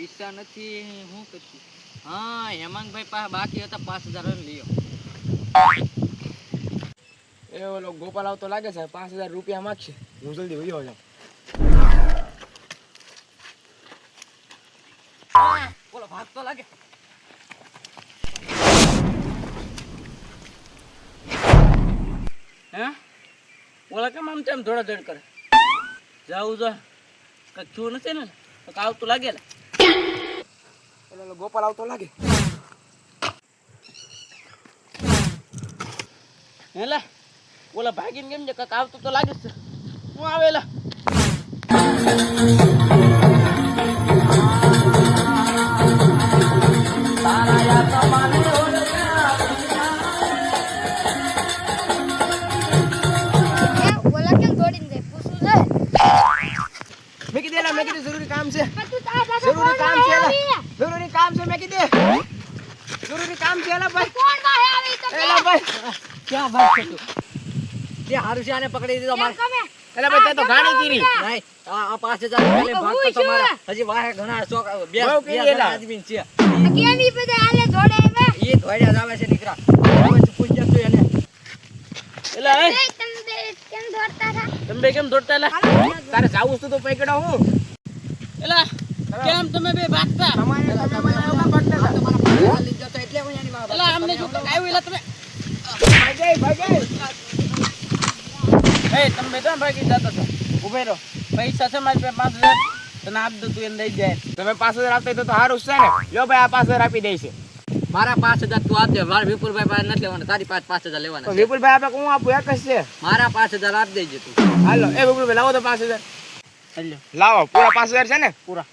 પૈસા નથી હું કરશું? હા હેમાંગભાઈ પાસે બાકી હતા 5000 લઈ એ ઓલો ગોપાલ આવતો લાગે છે 5000 રૂપિયા માંગશે હું જલ્દી વયો જાઉં બોલો ભાગ તો લાગે હે ઓલા કેમ આમ તેમ થોડા ધડ કરે જાવું જો કઈ થયું નથી ને તો આવતું લાગે ને ઓલો ગોપાલ આવતો લાગે હેલા ઓલા ભાગીને કેમ છે કાક આવતું તો લાગે છે હું આવેલા મેં કીધું જરૂરી કામ છે જરૂરી કામ છે જરૂરી કામ છે મેં કીધું જરૂરી કામ છે એલા ભાઈ એલા ભાઈ ક્યાં ભાગ છે તું તે હારું છે આને પકડી દીધો મારે એલા ભાઈ તે તો ગાડી કીરી નહીં આ 5000 રૂપિયા લઈ ભાગ તો તમારા હજી વાહે ઘણા ચોક બે આદમી છે એ ધોડ્યા જ આવે છે દીકરા હવે તું પૂછ જતો એને એલા એ તમે કેમ દોડતા એલા તારે જાવું તો પકડો હું એલા કેમ તમે બે ભાગતા તમારે તમે મને આવવા પડતા તમારા પૈસા લઈ જતો એટલે હું એની વાત એલા અમને જો તો આવ્યું એલા તમે ભાગી એ તમે તો ભાગી જતા છો ઉભે રહો પૈસા છે મારી પાસે 5000 તને આપ દો તું એને દઈ જાય તમે 5000 આપતા તો સારું છે ને લ્યો ભાઈ આ 5000 આપી દે છે મારા 5000 તું આપ દે મારા વિપુલભાઈ પાસે નથી લેવાના તારી પાસે 5000 લેવાના તો વિપુલભાઈ આપે હું આપું એક જ છે મારા 5000 આપ દેજે તું હાલો એ વિપુલભાઈ લાવો તો 5000 હાલો લાવો પૂરા 5000 છે ને પૂરા